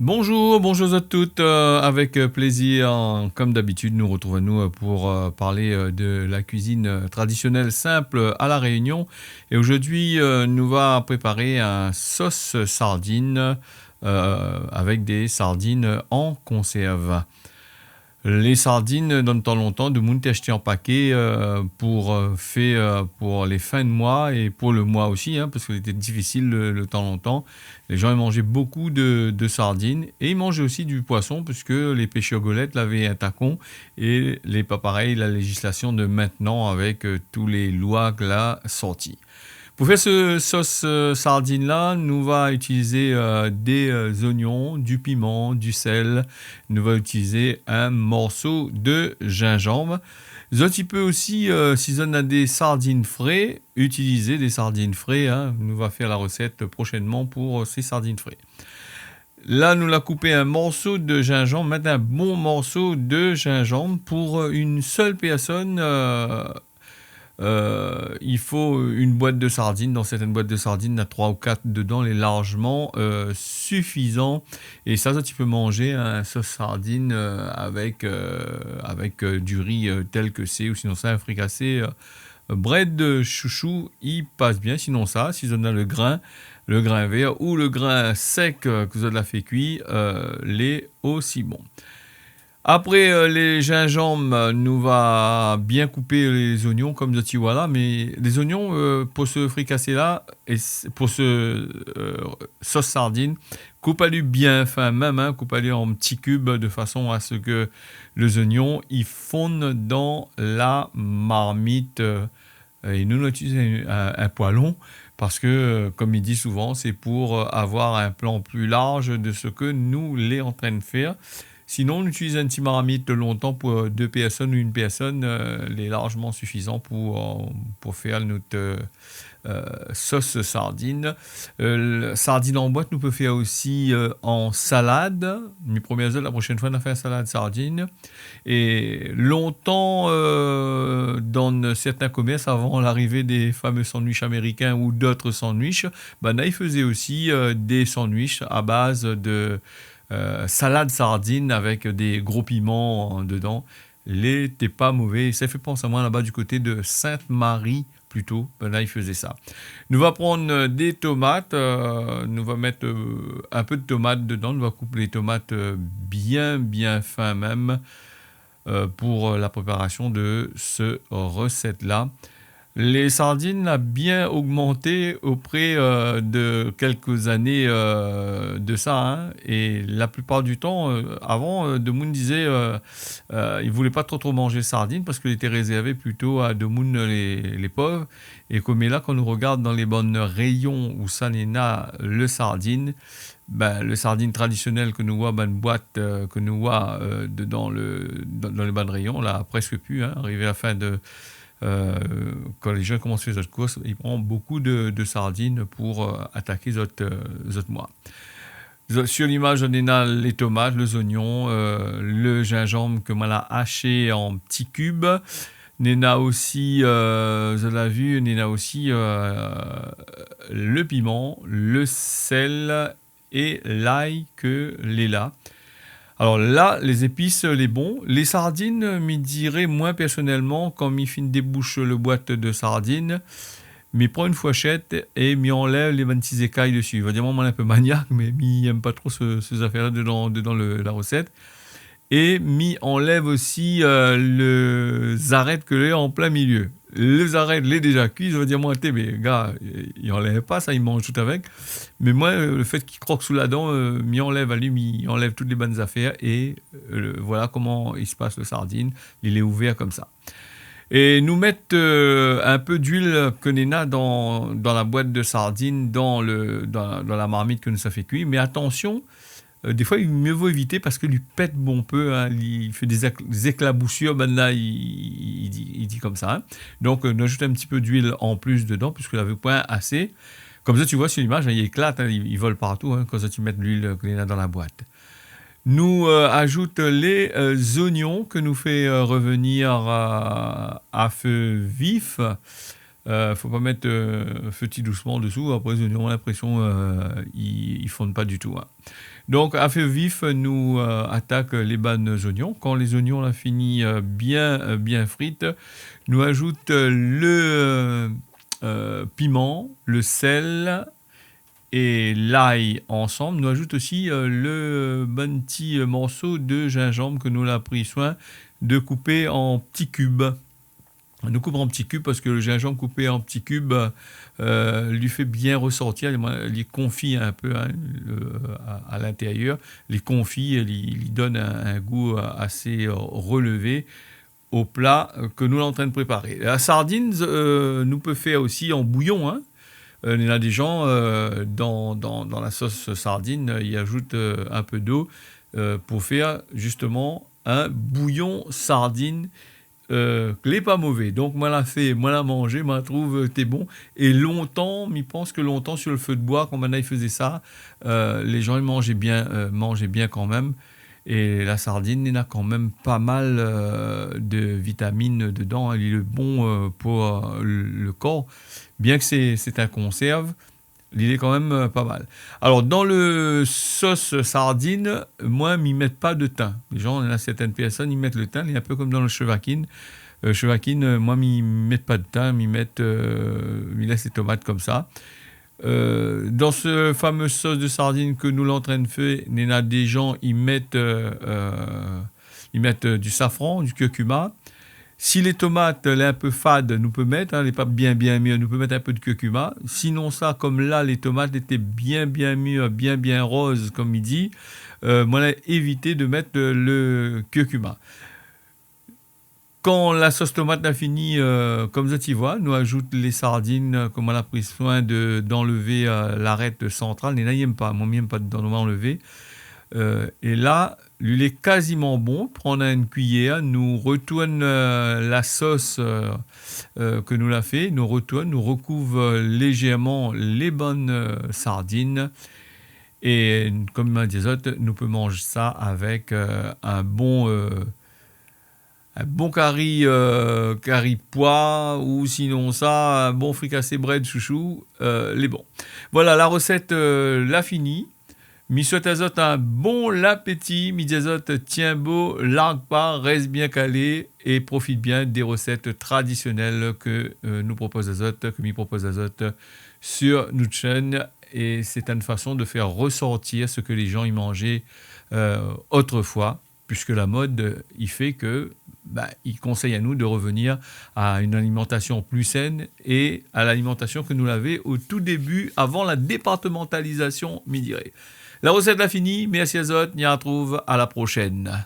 Bonjour à toutes. Avec plaisir, comme d'habitude, nous retrouvons-nous pour parler de la cuisine traditionnelle simple à La Réunion. Et aujourd'hui, nous va préparer un sauce sardine avec des sardines en conserve. Les sardines, dans le temps longtemps, de monde acheté en paquet pour les fins de mois et pour le mois aussi, hein, parce qu'il était difficile le temps longtemps. Les gens ils mangeaient beaucoup de sardines et ils mangeaient aussi du poisson, puisque les pêcheurs golettes l'avaient un tacon et les pas pareil, la législation de maintenant avec tous les lois qu'elle a sorties. Pour faire ce sauce sardine là, nous va utiliser des oignons, du piment, du sel. Nous va utiliser un morceau de gingembre. Zoti peut aussi, si on a des sardines frais, utiliser des sardines frais. Hein. Nous va faire la recette prochainement pour ces sardines frais. Là, nous l'a coupé un morceau de gingembre, mettre un bon morceau de gingembre pour une seule personne. Il faut une boîte de sardines. Dans certaines boîtes de sardines, il y a 3 ou 4 dedans, est largement suffisant. Et ça, tu peux manger un sauce sardine avec du riz tel que c'est, ou sinon ça, un fricassé. Bread de chouchou, il passe bien. Sinon ça, si on a le grain vert ou le grain sec que vous avez fait cuire, l'est aussi bon. Après les gingembre, nous va bien couper les oignons comme ça, voilà. Mais les oignons, pour ce fricassé là, et pour ce sauce sardine, coupe-les bien fin, même, hein, coupe-les en petits cubes de façon à ce que les oignons ils fondent dans la marmite. Et nous utilisons un poêlon parce que, comme il dit souvent, c'est pour avoir un plan plus large de ce que nous les en train de faire. Sinon, on utilise un petit marmite longtemps pour 2 personnes ou une personne, est largement suffisant pour faire notre sauce sardine. Sardine en boîte, nous peut faire aussi en salade. Mes premières heures, la prochaine fois, on a fait une salade sardine. Et longtemps, dans certains commerces, avant l'arrivée des fameux sandwichs américains ou d'autres sandwichs, ben là, ils faisaient aussi des sandwichs à base de salade sardine avec des gros piments dedans. L'était pas mauvais. Ça fait penser à moi là-bas du côté de Sainte-Marie plutôt. Ben là, il faisait ça. Nous va prendre des tomates. Nous va mettre un peu de tomates dedans. Nous va couper les tomates bien fin même pour la préparation de ce recette-là. Les sardines ont bien augmenté auprès de quelques années de ça. Hein, et la plupart du temps, avant, de monde disait il ne voulait pas trop manger sardines parce qu'il était réservé plutôt à de monde les pauvres. Et comme là, quand on regarde dans les bonnes rayons où ça n'est pas le sardine, ben, le sardine traditionnel que nous voit dans une boîte que nous voit dans les bonnes rayons, là, presque plus, hein, arrivé à la fin de quand les gens commencent à faire cette course, ils prennent beaucoup de sardines pour attaquer les autres mois. Sur l'image, on a les tomates, les oignons, le gingembre que l'on a haché en petits cubes. On a aussi, vous l'avez vu, on a aussi le piment, le sel et l'ail que l'est là. Alors là, les épices, les bons. Les sardines, m'y dirais moins personnellement, quand m'y fin débouche le boîte de sardines, m'y prend une fourchette et m'y enlève les 26 écailles dessus. Évidemment, moi, un peu maniaque, mais m'y aime pas trop ces affaires-là dedans la recette. Et m'y enlève aussi les arêtes que l'est en plein milieu. Les arêtes, les déjà cuites, je veux dire, moi, mais gars, il enlève pas ça, il mange tout avec. Mais moi, le fait qu'il croque sous la dent, m'y enlève à lui, m'y enlève toutes les bonnes affaires. Et voilà comment il se passe le sardine. Il est ouvert comme ça. Et nous mettre un peu d'huile que Nena dans la boîte de sardines, dans la marmite que nous ça fait cuire. Mais attention, des fois, il mieux vaut éviter parce que lui pète bon peu. Hein, il fait des éclaboussures. Ben là, il dit comme ça. Hein. Donc, on ajoute un petit peu d'huile en plus dedans puisque la veut point assez. Comme ça, tu vois sur l'image, hein, il éclate, hein, il vole partout. Hein, quand ça, tu mets de l'huile que Nena dans la boîte. Nous ajoute les oignons que nous fait revenir à feu vif. Faut pas mettre petit doucement dessous. Après, les oignons, on a l'impression ils fondent pas du tout, hein. Donc, à feu vif, nous attaque les bannes oignons. Quand les oignons ont fini bien frites, nous ajoute le piment, le sel et l'ail ensemble. Nous ajoute aussi le bon petit morceau de gingembre que nous avons pris soin de couper en petits cubes. Nous coupe en petits cubes parce que le gingembre coupé en petits cubes lui fait bien ressortir les confits un peu, hein, à l'intérieur. Les confits, il lui donne un goût assez relevé au plat que nous sommes en train de préparer. La sardine nous peut faire aussi en bouillon, hein. Il y a des gens dans la sauce sardine, ils ajoutent un peu d'eau pour faire justement un bouillon sardine n'est pas mauvais. Donc moi l'a fait, moi l'a mangé, moi la trouve t'es bon. Et longtemps, je pense que longtemps sur le feu de bois, quand maintenant ils faisaient ça, les gens ils mangeaient bien quand même. Et la sardine, il y a quand même pas mal de vitamines dedans, hein. Il est bon pour le corps. Bien que c'est un conserve, il est quand même pas mal. Alors, dans le sauce sardine, moi, ils mettent pas de thym. Les gens, il y a certaines personnes, ils mettent le thym, il est un peu comme dans le chevakine. Chevakine, moi, ils mettent pas de thym, ils laissent les tomates comme ça. Dans ce fameux sauce de sardine que nous l'en train de faire, il y a des gens, ils mettent du safran, du curcuma. Si les tomates, elle est un peu fade, nous peut mettre, hein, elle n'est pas bien mûre, nous peut mettre un peu de curcuma. Sinon ça, comme là, les tomates étaient bien mûres, bien roses, comme il dit, moi, j'ai évité de mettre le curcuma. Quand la sauce tomate a fini, comme ça tu vois, nous ajoute les sardines, comme on a pris soin d'enlever l'arête centrale. Il n'aime pas, moi, j'aime pas d'enlever. Et là, il est quasiment bon. Prendre une cuillère, nous retourne la sauce que nous l'a fait, nous recouvre légèrement les bonnes sardines. Et comme m'a dit autres, nous pouvons manger ça avec un bon curry pois, ou sinon ça, un bon fricassé bread chouchou, les bons. Voilà, la recette l'a finie. Mi souhaite à zot un bon appétit, mi dit tiens beau, largue pas, reste bien calé et profite bien des recettes traditionnelles que nous propose Azot, que mi propose Azot sur notre chaîne. Et c'est une façon de faire ressortir ce que les gens y mangeaient autrefois, puisque la mode, il fait que il conseille à nous de revenir à une alimentation plus saine et à l'alimentation que nous l'avions au tout début, avant la départementalisation, mi dirait. La recette l'a finie, merci Azot, on y retrouve à la prochaine.